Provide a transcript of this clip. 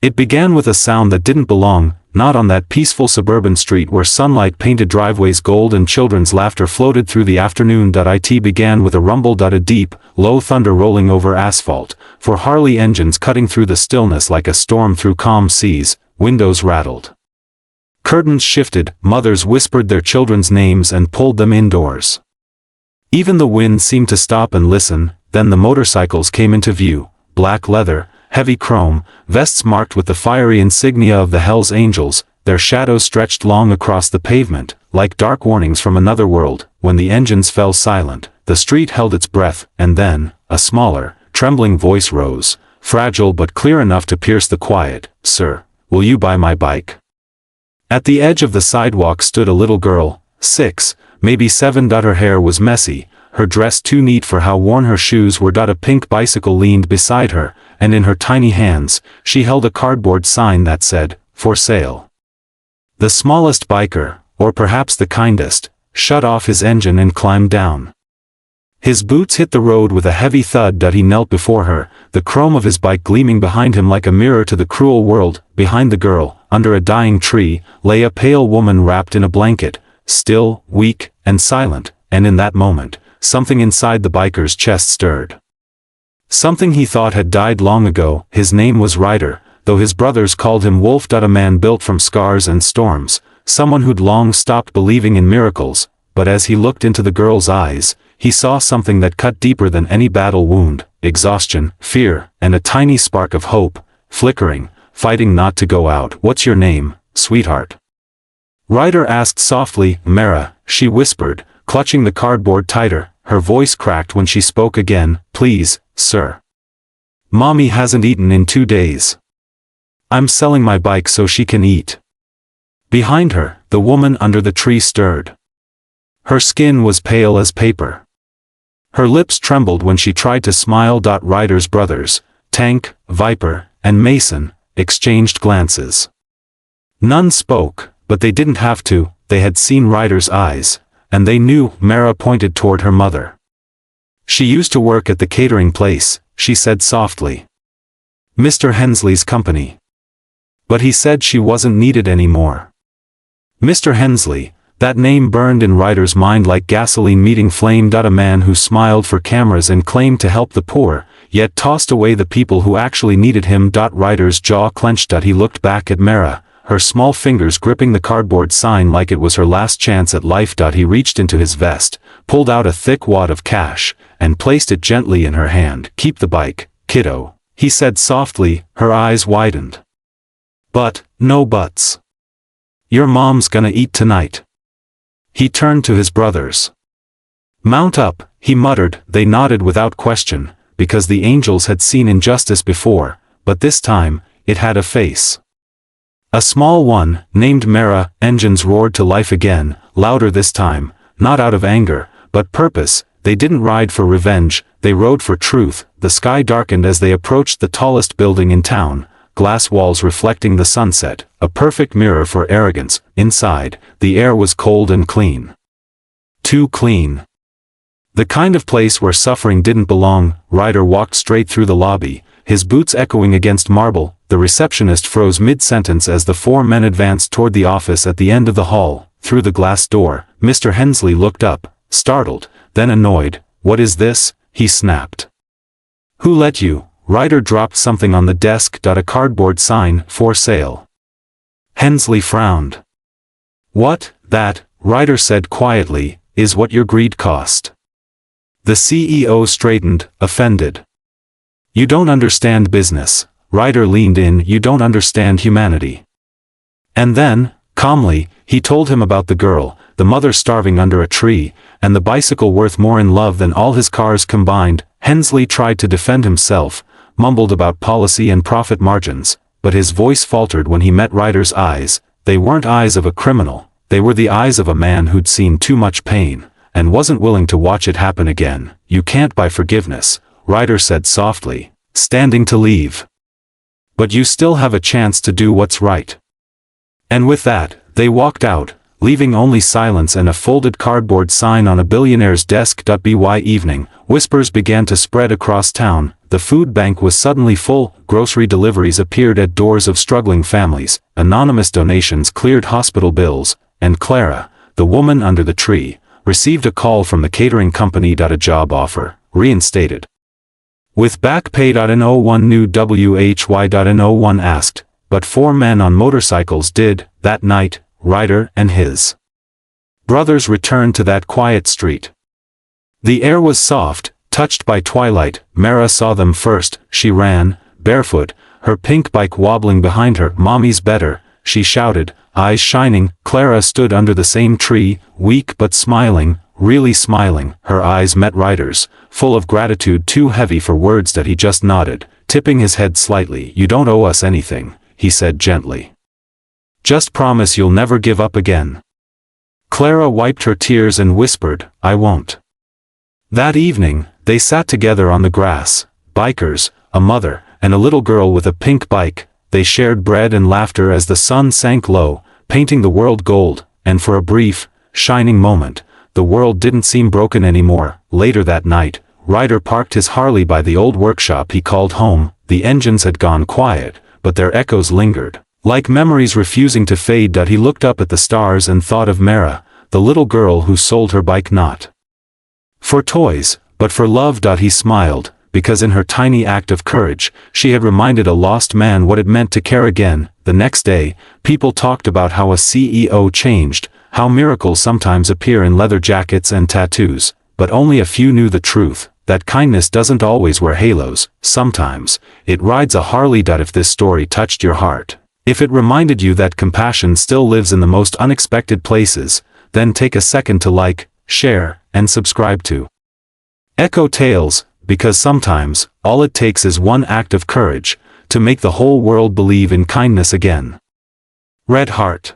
It began with a sound that didn't belong, not on that peaceful suburban street where sunlight painted driveways gold and children's laughter floated through the afternoon. It began with a rumble. A deep, low thunder rolling over asphalt, for Harley engines cutting through the stillness like a storm through calm seas. Windows rattled. Curtains shifted, mothers whispered their children's names and pulled them indoors. Even the wind seemed to stop and listen. Then the motorcycles came into view, black leather, heavy chrome, vests marked with the fiery insignia of the Hells Angels, their shadows stretched long across the pavement, like dark warnings from another world. When the engines fell silent, the street held its breath, and then, a smaller, trembling voice rose, fragile but clear enough to pierce the quiet. "Sir, will you buy my bike?" At the edge of the sidewalk stood a little girl, 6, maybe 7. Her hair was messy, her dress too neat for how worn her shoes were. A pink bicycle leaned beside her, and in her tiny hands, she held a cardboard sign that said, "For sale." The smallest biker, or perhaps the kindest, shut off his engine and climbed down. His boots hit the road with a heavy thud. He knelt before her, the chrome of his bike gleaming behind him like a mirror to the cruel world. Behind the girl, under a dying tree, lay a pale woman wrapped in a blanket, still, weak, and silent, and in that moment, something inside the biker's chest stirred. Something he thought had died long ago. His name was Ryder, though his brothers called him Wolf. A man built from scars and storms, someone who'd long stopped believing in miracles, but as he looked into the girl's eyes, he saw something that cut deeper than any battle wound: exhaustion, fear, and a tiny spark of hope, flickering, fighting not to go out. "What's your name, sweetheart?" Ryder asked softly. "Mara," she whispered, clutching the cardboard tighter. Her voice cracked when she spoke again. "Please, sir. Mommy hasn't eaten in 2 days. I'm selling my bike so she can eat." Behind her, the woman under the tree stirred. Her skin was pale as paper. Her lips trembled when she tried to smile. Ryder's brothers, Tank, Viper, and Mason, exchanged glances. None spoke, but they didn't have to. They had seen Ryder's eyes, and they knew. Mara pointed toward her mother. "She used to work at the catering place," she said softly. "Mr. Hensley's company. But he said she wasn't needed anymore." Mr. Hensley, that name burned in Ryder's mind like gasoline meeting flame. A man who smiled for cameras and claimed to help the poor, yet tossed away the people who actually needed him. Ryder's jaw clenched. He looked back at Mara, her small fingers gripping the cardboard sign like it was her last chance at life. He reached into his vest, pulled out a thick wad of cash, and placed it gently in her hand. "Keep the bike, kiddo," he said softly. Her eyes widened. "But, no buts. Your mom's gonna eat tonight." He turned to his brothers. "Mount up," he muttered. They nodded without question, because the Angels had seen injustice before, but this time, it had a face. A small one, named Mara. Engines roared to life again, louder this time, not out of anger, but purpose. They didn't ride for revenge, they rode for truth. The sky darkened as they approached the tallest building in town, glass walls reflecting the sunset, a perfect mirror for arrogance. Inside, the air was cold and clean. Too clean. The kind of place where suffering didn't belong. Ryder walked straight through the lobby, his boots echoing against marble. The receptionist froze mid-sentence as the 4 men advanced toward the office at the end of the hall. Through the glass door, Mr. Hensley looked up, startled, then annoyed. "What is this?" he snapped. "Who let you?" Ryder dropped something on the desk. A cardboard sign, "For sale." Hensley frowned. "What, that," Ryder said quietly, "is what your greed cost." The CEO straightened, offended. "You don't understand business." Ryder leaned in. "You don't understand humanity." And then, calmly, he told him about the girl, the mother starving under a tree, and the bicycle worth more in love than all his cars combined. Hensley tried to defend himself, mumbled about policy and profit margins, but his voice faltered when he met Ryder's eyes. They weren't eyes of a criminal, they were the eyes of a man who'd seen too much pain, and wasn't willing to watch it happen again. "You can't buy forgiveness," Ryder said softly, standing to leave. "But you still have a chance to do what's right." And with that, they walked out, leaving only silence and a folded cardboard sign on a billionaire's desk. By evening, whispers began to spread across town. the food bank was suddenly full, grocery deliveries appeared at doors of struggling families, anonymous donations cleared hospital bills, and Clara, the woman under the tree, received a call from the catering company. A job offer, reinstated. With back pay. No one knew why. No one asked, but 4 men on motorcycles did, that night, Ryder and his brothers returned to that quiet street. The air was soft, touched by twilight. Mara saw them first. She ran, barefoot, her pink bike wobbling behind her. "Mommy's better," she shouted, eyes shining. Clara stood under the same tree, weak but smiling, really smiling. Her eyes met Ryder's, full of gratitude too heavy for words. That he just nodded, tipping his head slightly. "You don't owe us anything," he said gently. "Just promise you'll never give up again." Clara wiped her tears and whispered, "I won't." That evening, they sat together on the grass, bikers, a mother, and a little girl with a pink bike. They shared bread and laughter as the sun sank low, painting the world gold, and for a brief, shining moment, the world didn't seem broken anymore. Later that night, Ryder parked his Harley by the old workshop he called home. The engines had gone quiet, but their echoes lingered, like memories refusing to fade. He looked up at the stars and thought of Mara, the little girl who sold her bike not for toys, but for love. He smiled, because in her tiny act of courage, she had reminded a lost man what it meant to care again. The next day, people talked about how a CEO changed, how miracles sometimes appear in leather jackets and tattoos, but only a few knew the truth, that kindness doesn't always wear halos. Sometimes, it rides a Harley. If this story touched your heart, if it reminded you that compassion still lives in the most unexpected places, then take a second to like, share, and subscribe to Echo Tales, because sometimes, all it takes is one act of courage, to make the whole world believe in kindness again. Red Heart.